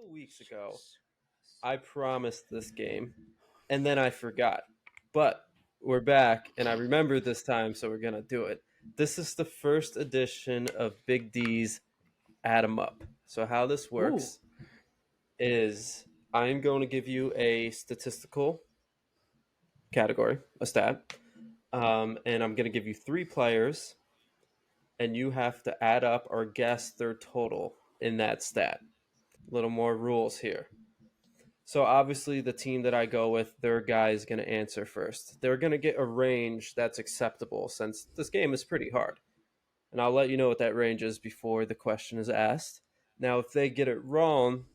couple weeks ago, I promised this game, and then I forgot. But we're back, and I remember this time, so we're going to do it. This is the first edition of Big D's Add 'em Up. So how this works is I'm going to give you a statistical category, a stat, and I'm going to give you three players, and you have to add up or guess their total in that stat. A little more rules here. So obviously the team that I go with, their guy is going to answer first. They're going to get a range that's acceptable since this game is pretty hard. And I'll let you know what that range is before the question is asked. Now, if they get it wrong,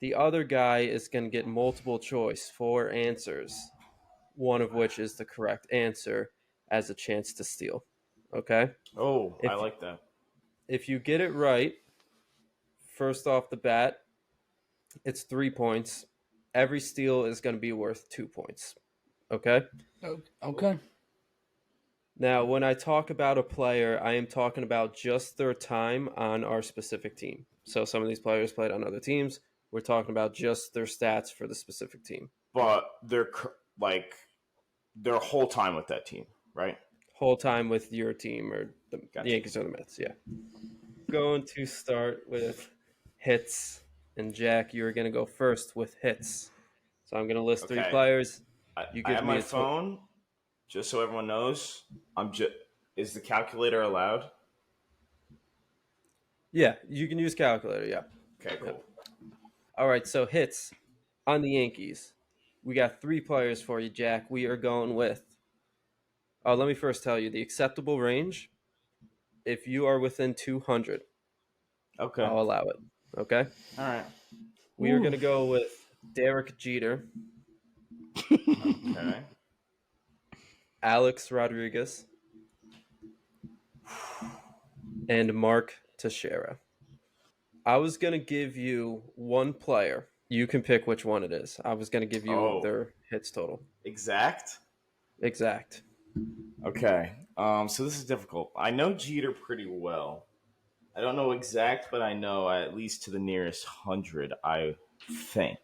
the other guy is going to get multiple choice, 4 answers, one of which is the correct answer as a chance to steal. Okay? Oh, I like that. If you get it right, first off the bat, it's 3 points. Every steal is going to be worth 2 points. Okay? Okay. Now, when I talk about a player, I am talking about just their time on our specific team. So some of these players played on other teams. We're talking about just their stats for the specific team. But they're their whole time with that team, right? Whole time with your team or the Yankees or the Mets, yeah. Going to start with hits. And Jack, you're going to go first with hits. So I'm going to list 3 players. I have my phone, just so everyone knows. Is the calculator allowed? Yeah, you can use calculator, yeah. Okay, cool. All right, so hits on the Yankees. We got 3 players for you, Jack. We are going with... let me first tell you, the acceptable range, if you are within 200, okay, I'll allow it. Okay? All right. We are going to go with Derek Jeter. Okay. Alex Rodriguez. And Mark Teixeira. I was going to give you one player. You can pick which one it is. I was going to give you their hits total. Exact? Exact. Okay. So this is difficult. I know Jeter pretty well. I don't know exact, but I know at least to the nearest 100, I think.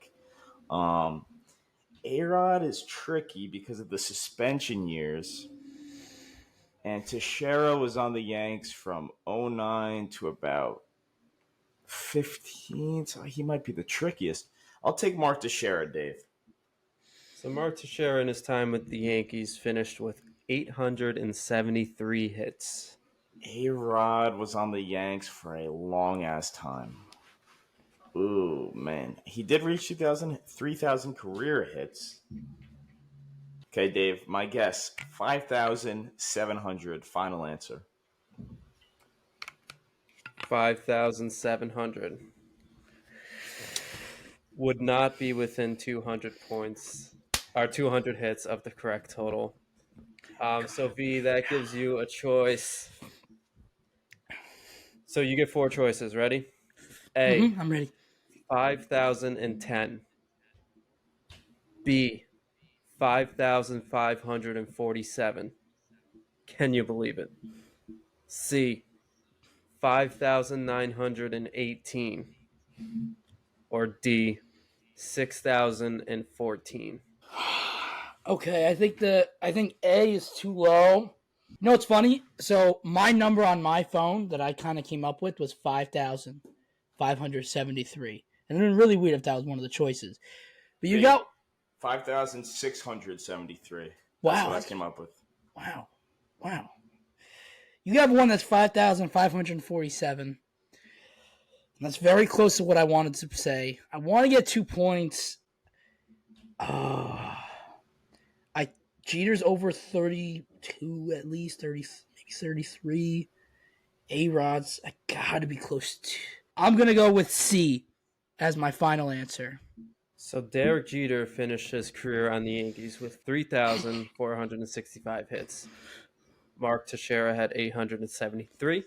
A-Rod is tricky because of the suspension years. And Teixeira was on the Yanks from 09 to about 15, so he might be the trickiest. I'll take Mark Teixeira, Dave. So Mark Teixeira in his time with the Yankees finished with 873 hits. A-Rod was on the Yanks for a long-ass time. Ooh, man. He did reach 3,000 career hits. Okay, Dave, my guess, 5,700, final answer. 5,700. Would not be within 200 points, or 200 hits of the correct total. So, V, that gives you a choice. So you get 4 choices. Ready? A. I'm ready. 5,010. B. 5,547. Can you believe it? C. 5,918. Or D. 6,014. Okay, I think A is too low. You know what's funny? So my number on my phone that I kind of came up with was 5,573. And it would be really weird if that was one of the choices. But you got 5,673. Wow. That's what I came up with. Wow. You have one that's 5,547. That's very close to what I wanted to say. I want to get 2 points. Jeter's over 32 at least, 30, maybe 33. A-Rod's, I gotta be close to. I'm gonna go with C as my final answer. So Derek Jeter finished his career on the Yankees with 3,465 hits. Mark Teixeira had 873.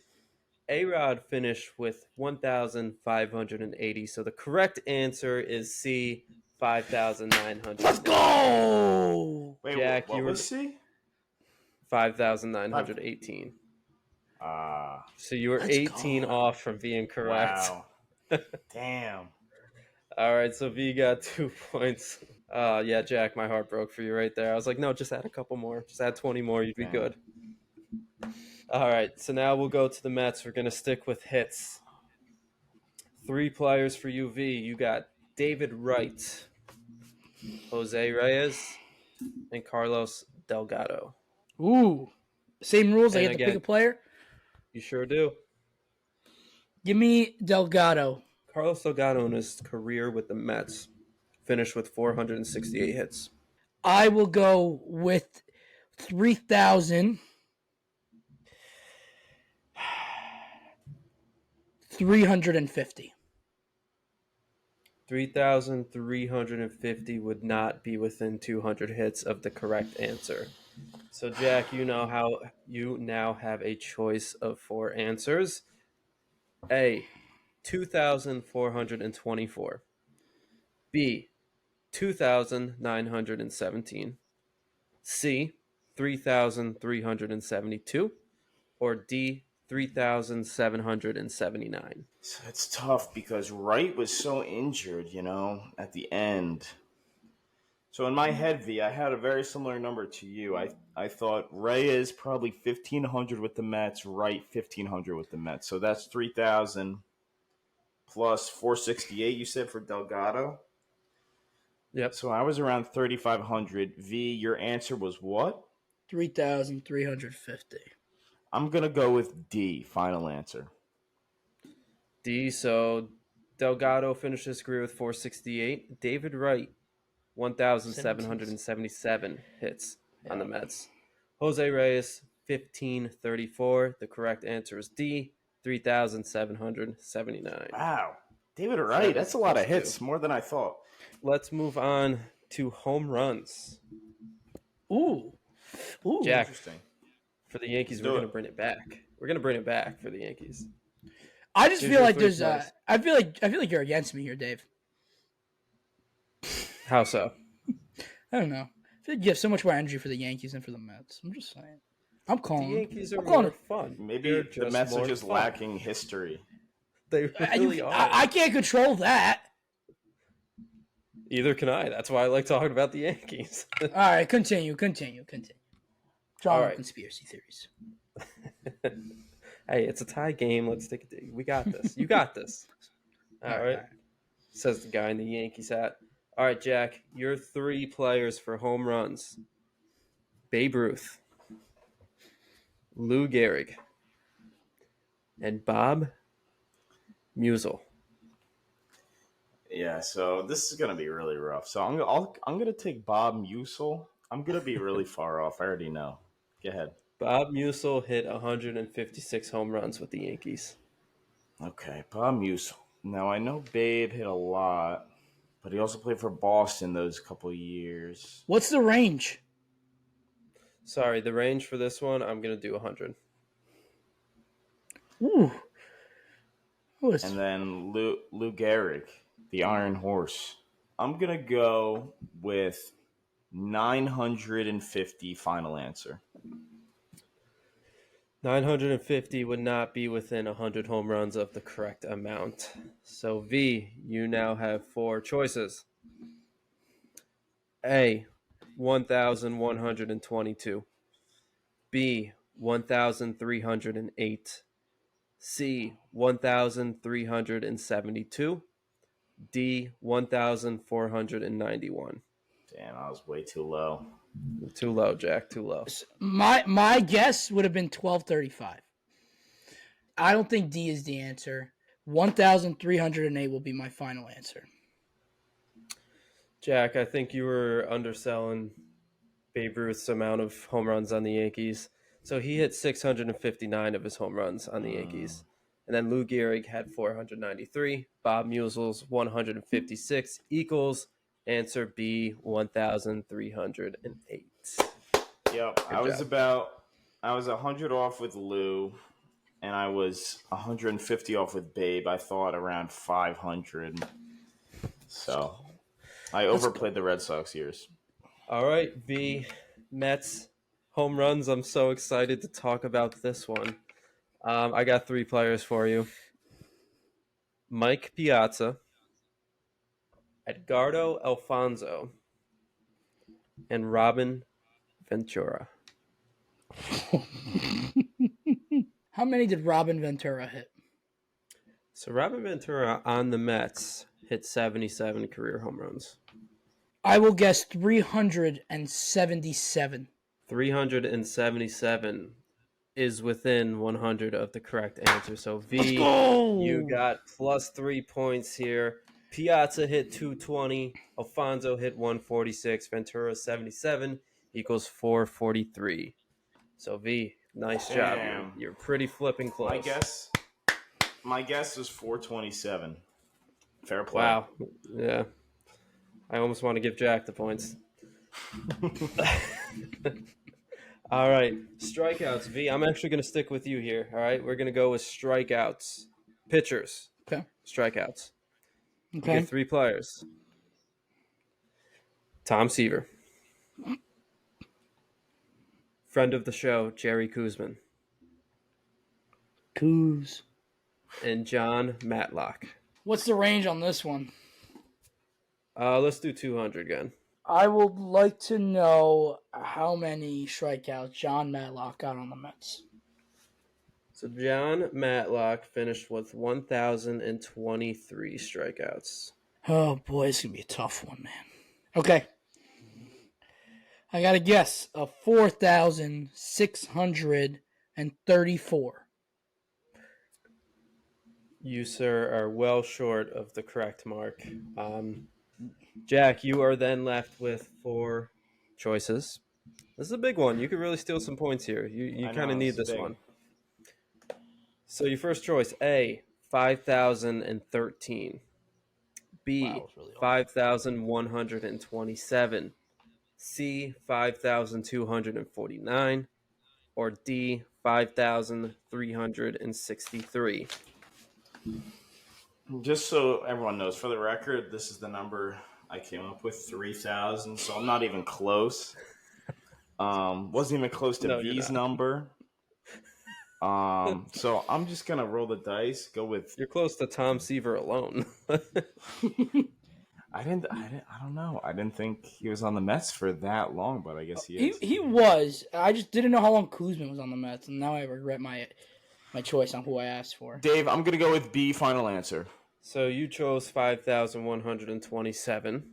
A-Rod finished with 1,580. So the correct answer is C, 5,900. Let's go! Wait, Jack, what you was C? 5,918. So you were 18 off from being correct. Wow. Damn. All right, so V got 2 points. Yeah, Jack, my heart broke for you right there. I was like, no, just add a couple more. Just add 20 more. You'd be Damn. good. All right, so now we'll go to the Mets. We're going to stick with hits. 3 players for UV. You got David Wright, Jose Reyes, and Carlos Delgado. Ooh. Same rules. I And get to pick again, a player. you sure do. Give me Delgado. Carlos Delgado in his career with the Mets finished with 468 hits. I will go with 3,350. 3,350 would not be within 200 hits of the correct answer. So, Jack, you now have a choice of 4 answers. A, 2,424. B, 2,917. C, 3,372. Or D, 3,779. So it's tough because Wright was so injured, at the end. So in my head, V, I had a very similar number to you. I thought Reyes probably 1,500 with the Mets, Wright 1,500 with the Mets. So that's 3,000 plus 468, you said, for Delgado? Yep. So I was around 3,500. V, your answer was what? 3,350. I'm going to go with D, final answer. D, so Delgado finished his career with 468. David Wright, 1,777 hits on the Mets. Jose Reyes, 1,534. The correct answer is D, 3,779. Wow. David Wright, that's a lot of hits, more than I thought. Let's move on to home runs. Ooh. Jack, Interesting. for the Yankees, we're going to bring it back. We're going to bring it back for the Yankees. I just Here's feel your like 3 there's players. I feel like you're against me here, Dave. How so? I don't know. I feel like you have so much more energy for the Yankees than for the Mets. I'm just saying. I'm The calling. Yankees are I'm calling more it. fun. Maybe They're the Mets are more just fun. lacking history. They really are. I can't control that. Either can I. That's why I like talking about the Yankees. All right, continue. Draw All right. conspiracy theories. Hey, it's a tie game. Let's take it. We got this. You got this. All right. Says the guy in the Yankees hat. All right, Jack, your 3 players for home runs. Babe Ruth, Lou Gehrig, and Bob Musial. Yeah, so this is gonna be really rough. So I'm gonna take Bob Musial. I'm gonna be really far off. I already know. Go ahead. Bob Musial hit 156 home runs with the Yankees. Okay, Bob Musial. Now I know Babe hit a lot, but he also played for Boston those couple years. What's the range? Sorry, the range for this one, I'm going to do 100. Ooh. And then Lou Gehrig, the Iron Horse. I'm gonna go with 950. Final answer. 950 would not be within 100 home runs of the correct amount. So, V, you now have 4 choices. A, 1,122. B, 1,308. C, 1,372. D, 1,491. Damn, I was way too low. Too low, Jack. Too low. My guess would have been 1,235. I don't think D is the answer. 1,308 will be my final answer. Jack, I think you were underselling Babe Ruth's amount of home runs on the Yankees. So he hit 659 of his home runs on the Yankees. And then Lou Gehrig had 493. Bob Musial's 156 equals answer B, 1,308. Yep, I was 100 off with Lou, and I was 150 off with Babe. I thought around 500. So I overplayed the Red Sox years. All right, V, Mets, home runs. I'm so excited to talk about this one. I got 3 players for you. Mike Piazza, Edgardo Alfonso, and Robin Ventura. How many did Robin Ventura hit? So Robin Ventura on the Mets hit 77 career home runs. I will guess 377. 377 is within 100 of the correct answer. So V, Let's go! you got plus 3 points here. Piazza hit 220. Alfonso hit 146. Ventura 77 equals 443. So V, nice job. You're pretty flipping close. My guess was 427. Fair play. Wow. Yeah. I almost want to give Jack the points. All right. Strikeouts, V. I'm actually going to stick with you here. All right. We're going to go with strikeouts. Pitchers. Okay. Strikeouts. Okay. You get 3 players. Tom Seaver. Friend of the show, Jerry Koosman. Coos. And John Matlock. What's the range on this one? Let's do 200 again. I would like to know how many strikeouts John Matlock got on the Mets. So John Matlock finished with 1,023 strikeouts. Oh boy, it's gonna be a tough one, man. Okay. I got a guess of 4,634. You, sir, are well short of the correct mark. Jack, you are then left with 4 choices. This is a big one. You could really steal some points here. You kind of need this one. So your first choice, A, 5,013. B, 5,127. C, 5,249. Or D, 5,363. Just so everyone knows, for the record, this is the number I came up with, 3,000. So I'm not even close. Wasn't even close to V's number. So I'm just gonna roll the dice. Go with. You're close to Tom Seaver alone. I don't know. I didn't think he was on the Mets for that long, but I guess he is. He was. I just didn't know how long Koosman was on the Mets, and now I regret my choice on who I asked for. Dave, I'm gonna go with B. Final answer. So you chose 5,127.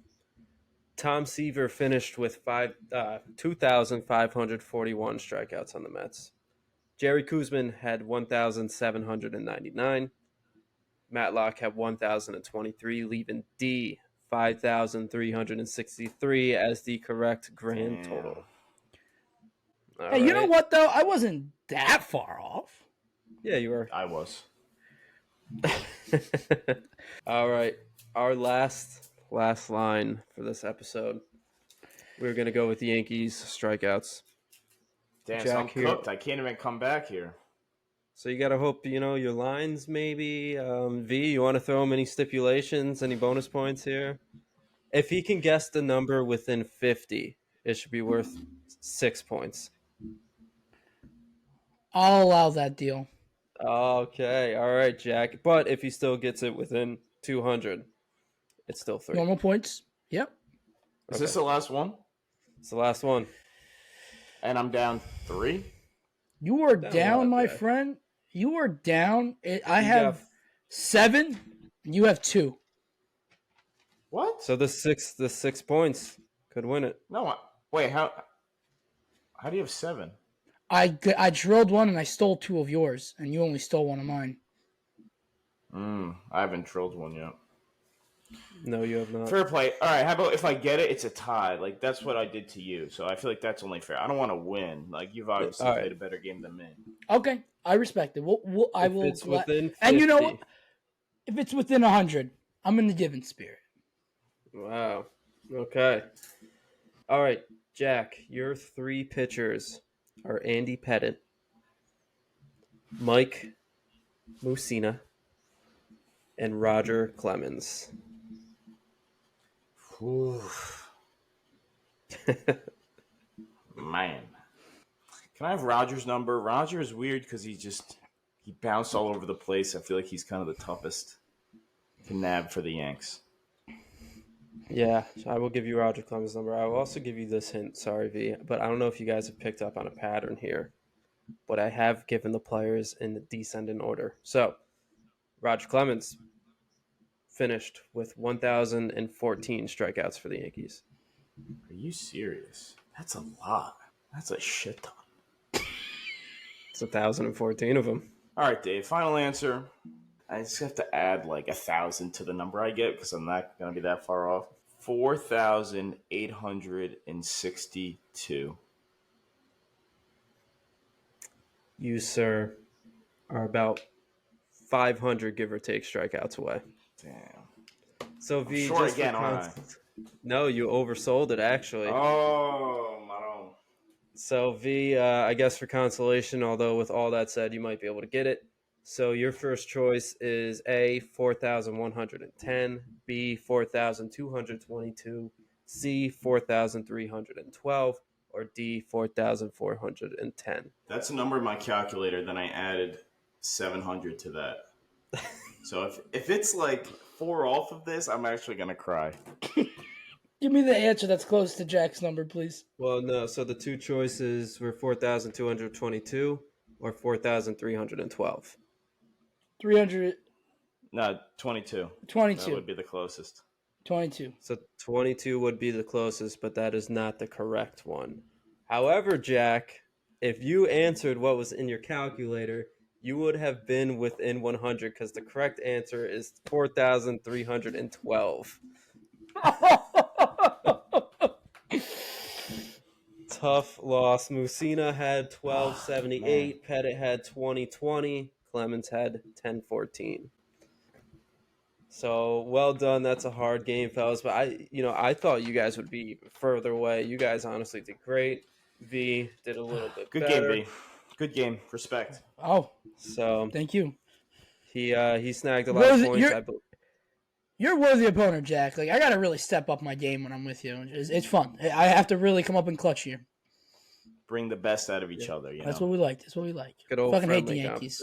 Tom Seaver finished with 2,541 strikeouts on the Mets. Jerry Koosman had 1,799. Matlock had 1,023, leaving D 5,363 as the correct grand total. Hey, you know what, though? I wasn't that far off. Yeah, you were. I was. All right. Our last line for this episode. We're going to go with the Yankees strikeouts. Damn, so I'm cooked. I can't even come back here. So you got to hope, your lines maybe. V, you want to throw him any stipulations, any bonus points here? If he can guess the number within 50, it should be worth 6 points. I'll allow that deal. Okay. All right, Jack. But if he still gets it within 200, it's still 3. Normal points. Yep. Is this the last one? It's the last one. And I'm down 3? You are down, my friend. You are down. I have 7. You have 2. What? So the 6 points could win it. No. Wait. How do you have 7? I drilled one and I stole 2 of yours, and you only stole 1 of mine. I haven't drilled one yet. No, you have not. Fair play. All right, how about if I get it, it's a tie. Like, that's what I did to you. So I feel like that's only fair. I don't want to win. Like, you've obviously played a better game than me. Okay, I respect it. I will. It's within 50. And you know what? If it's within 100, I'm in the giving spirit. Wow. Okay. All right, Jack, your 3 pitchers are Andy Pettit, Mike Mussina, and Roger Clemens. Man. Can I have Roger's number? Roger is weird because he bounced all over the place. I feel like he's kind of the toughest to nab for the Yanks. Yeah, I will give you Roger Clemens' number. I will also give you this hint. Sorry, V, but I don't know if you guys have picked up on a pattern here, but I have given the players in the descending order. So, Roger Clemens finished with 1,014 strikeouts for the Yankees. Are you serious? That's a lot. That's a shit ton. It's 1,014 of them. All right, Dave. Final answer. I just have to add like 1,000 to the number I get because I'm not going to be that far off. 4,862. You, sir, are about 500, give or take, strikeouts away. Damn. So, V, short just again, for aren't I? No, you oversold it, actually. Oh, Maron. So, V, I guess for consolation, although with all that said, you might be able to get it. So, your first choice is A, 4,110, B, 4,222, C, 4,312, or D, 4,410. That's a number in my calculator. Then I added 700 to that. So if it's like 4 off of this, I'm actually going to cry. Give me the answer that's close to Jack's number, please. Well, no. So the two choices were 4,222 or 4,312. 300. No, 22. 22. That would be the closest. 22. So 22 would be the closest, but that is not the correct one. However, Jack, if you answered what was in your calculator, you would have been within 100 because the correct answer is 4,312. Tough loss. Musina had 1278, Pettit had 2020, Clemens had 1014. So well done. That's a hard game, fellas. But I thought you guys would be further away. You guys honestly did great. V did a little bit Good better. game, V. Good game. Respect. Oh, So thank you. he snagged a lot of points. You're a worthy opponent, Jack. Like I gotta really step up my game when I'm with you. It's fun. I have to really come up in clutch here. Bring the best out of each other. That's what we like. That's what we like. Good old Fucking hate the friendly Yankees.